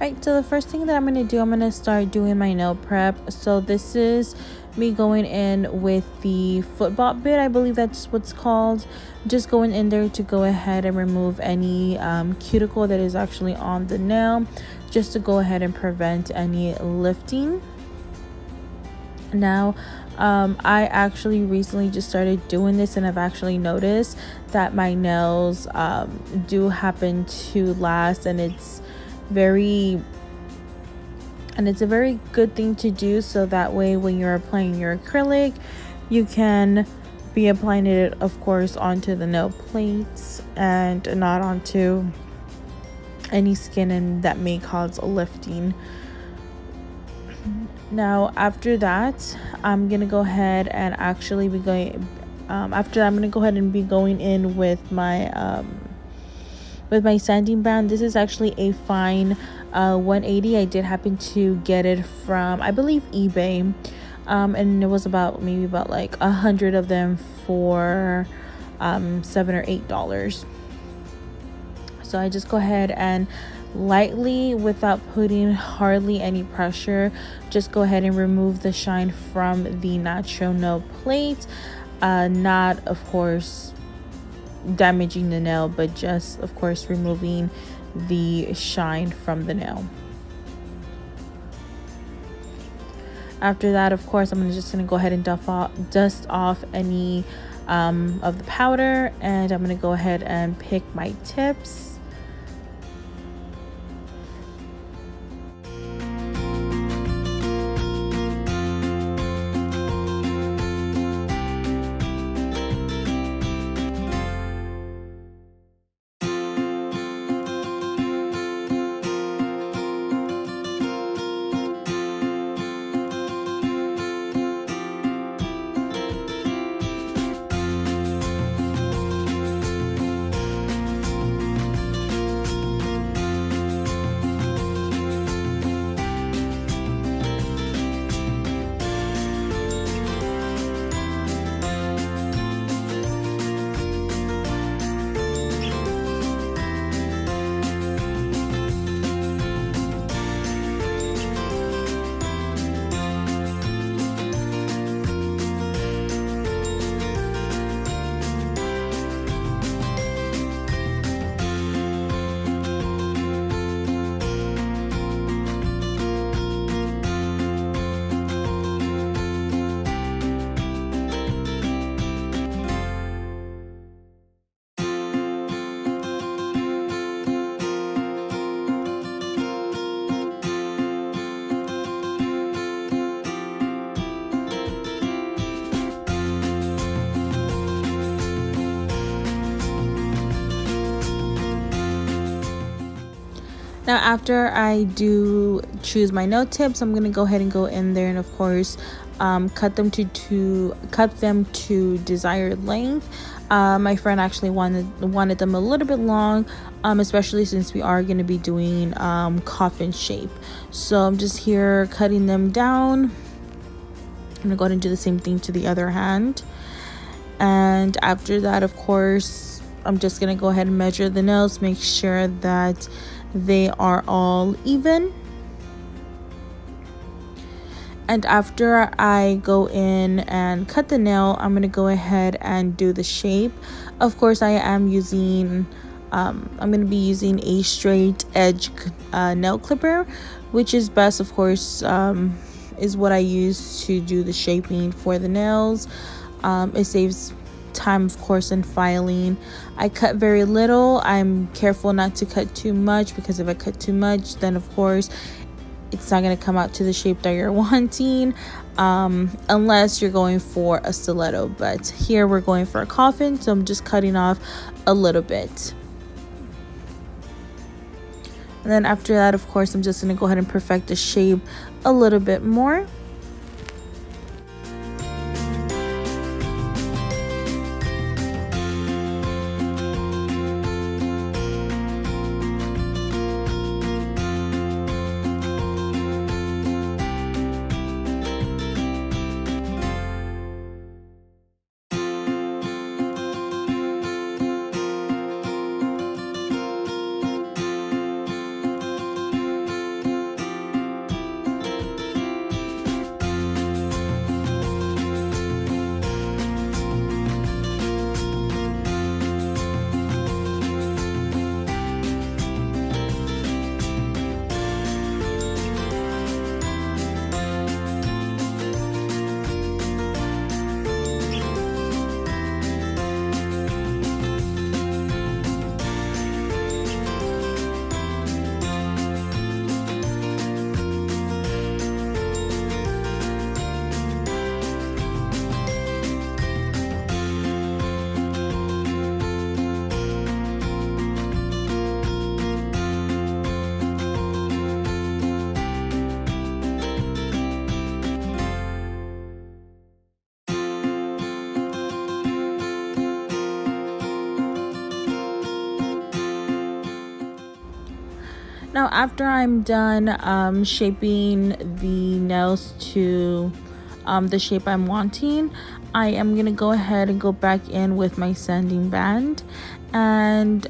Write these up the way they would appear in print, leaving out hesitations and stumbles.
Right, so the first thing that I'm going to do, I'm going to start doing my nail prep. So this is me going in with the football bit, I believe that's what's called. Just going in there to go ahead and remove any cuticle that is actually on the nail, just to go ahead and prevent any lifting. Now, I actually recently just started doing this, and I've actually noticed that my nails do happen to last, and it's a very good thing to do, so that way when you're applying your acrylic, you can be applying it, of course, onto the nail plates and not onto any skin, and that may cause a lifting. Now after that, I'm gonna go ahead and actually be going after that, I'm gonna go ahead and be going in with my sanding band. This is actually a fine 180. I did happen to get it from, I believe, eBay, and it was about like 100 of them for $7 or $8. So I just go ahead and lightly, without putting hardly any pressure, just go ahead and remove the shine from the natural nail plate, not of course damaging the nail, but just of course removing the shine from the nail. After that, of course, I'm just gonna go ahead and dust off any of the powder, and I'm gonna go ahead and pick my tips. Now after I do choose my nail tips, I'm gonna go ahead and go in there and of course cut them to desired length. My friend actually wanted them a little bit long, especially since we are going to be doing coffin shape. So I'm just here cutting them down. I'm gonna go ahead and do the same thing to the other hand, and after that, of course, I'm just gonna go ahead and measure the nails, make sure that they are all even. And after I go in and cut the nail, I'm gonna go ahead and do the shape. Of course, I am using I'm gonna be using a straight edge nail clipper, which is best, of course, is what I use to do the shaping for the nails. It saves time, of course, in filing. I cut very little. I'm careful not to cut too much, because if I cut too much, then of course it's not going to come out to the shape that you're wanting, unless you're going for a stiletto. But here we're going for a coffin, so I'm just cutting off a little bit. And then after that, of course, I'm just going to go ahead and perfect the shape a little bit more. Now after I'm done shaping the nails to the shape I'm wanting, I am gonna go ahead and go back in with my sanding band. And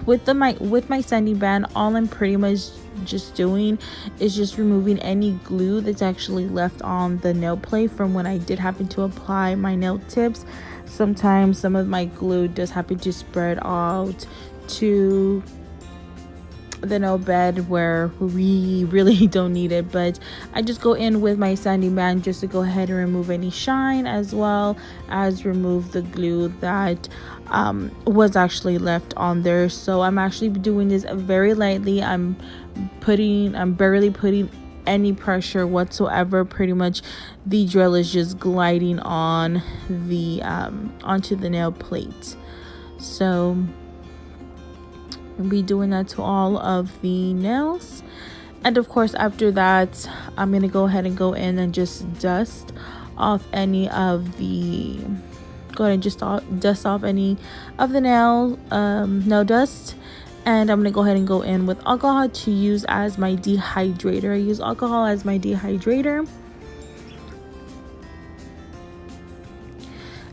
with my sanding band, all I'm pretty much just doing is just removing any glue that's actually left on the nail plate from when I did happen to apply my nail tips. Sometimes some of my glue does happen to spread out to the nail bed where we really don't need it, but I just go in with my sanding band just to go ahead and remove any shine, as well as remove the glue that was actually left on there. So I'm actually doing this very lightly. I'm barely putting any pressure whatsoever. Pretty much the drill is just gliding on the onto the nail plate. So I'll be doing that to all of the nails. And of course, after that, I'm gonna go ahead and go in and just dust off any of the dust off any of the nail dust. And I'm gonna go ahead and go in with alcohol to use as my dehydrator. I use alcohol as my dehydrator.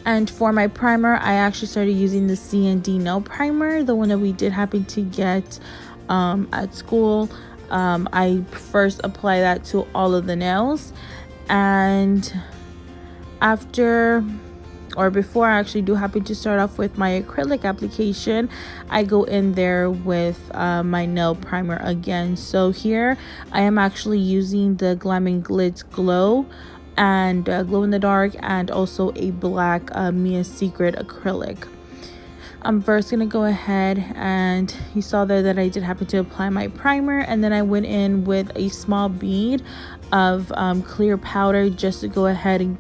And for my primer, I actually started using the C&D nail primer, the one that we did happen to get at school. I first apply that to all of the nails, and before I actually do happen to start off with my acrylic application, I go in there with my nail primer again. So here I am actually using the Glam Glits Glow and glow in the dark, and also a black Mia Secret acrylic. I'm first gonna go ahead, and you saw there that I did happen to apply my primer, and then I went in with a small bead of clear powder just to go ahead and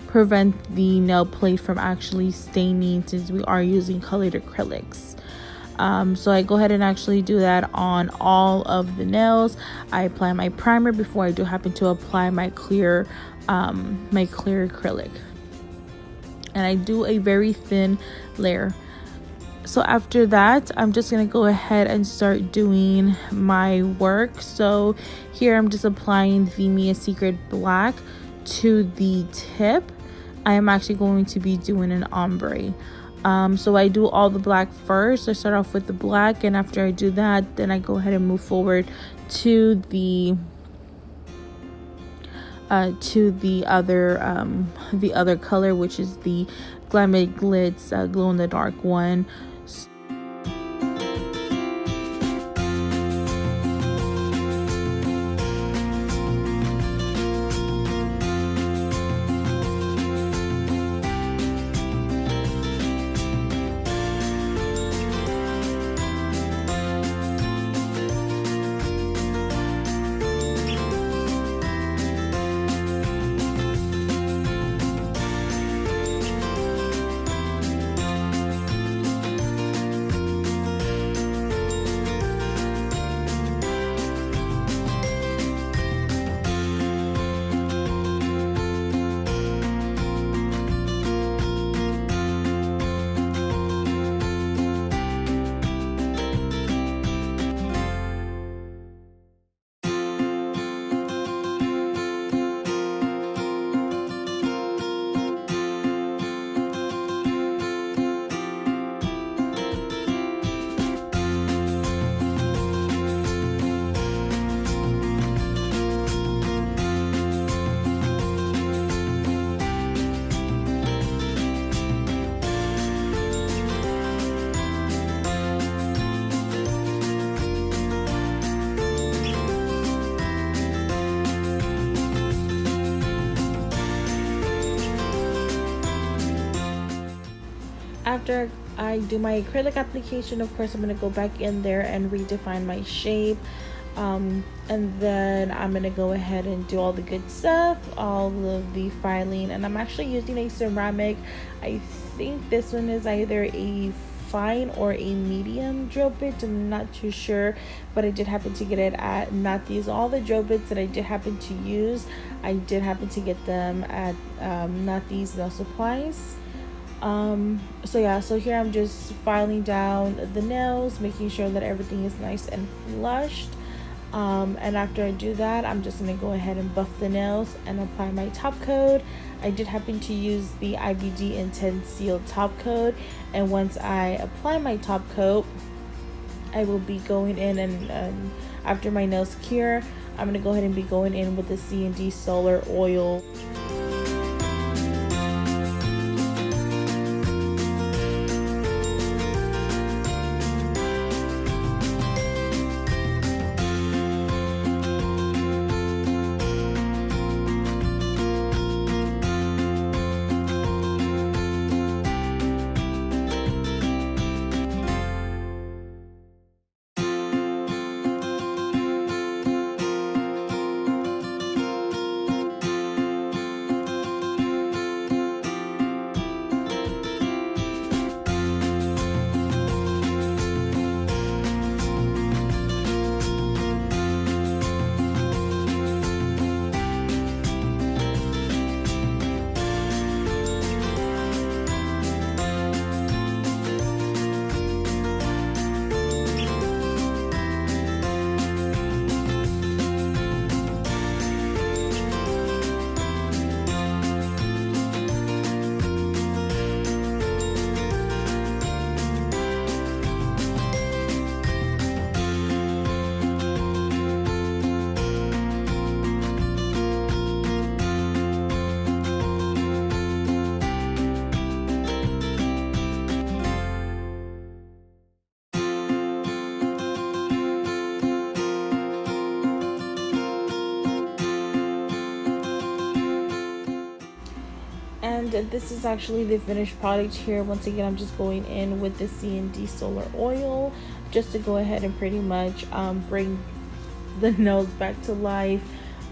prevent the nail plate from actually staining, since we are using colored acrylics. So I go ahead and actually do that on all of the nails. I apply my primer before I do happen to apply my clear acrylic, and I do a very thin layer. So after that, I'm just gonna go ahead and start doing my work. So here I'm just applying the Mia Secret black to the tip. I am actually going to be doing an ombre. So I do all the black first. I start off with the black, and after I do that, then I go ahead and move forward to the other color, which is the Glam Glits glow in the dark one. After I do my acrylic application, of course, I'm going to go back in there and redefine my shape. And then I'm going to go ahead and do all the good stuff, all of the filing. And I'm actually using a ceramic. I think this one is either a fine or a medium drill bit. I'm not too sure, but I did happen to get it at Natty's. All the drill bits that I did happen to use, I did happen to get them at Natty's Nail Supplies. So here I'm just filing down the nails, making sure that everything is nice and flushed. And after I do that, I'm just going to go ahead and buff the nails and apply my top coat. I did happen to use the IBD Intense Seal top coat, and once I apply my top coat, I will be going in and after my nails cure, I'm going to go ahead and be going in with the C&D Solar Oil. And this is actually the finished product here. Once again, I'm just going in with the C&D Solar Oil just to go ahead and pretty much bring the nails back to life.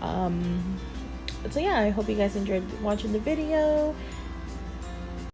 So yeah, I hope you guys enjoyed watching the video,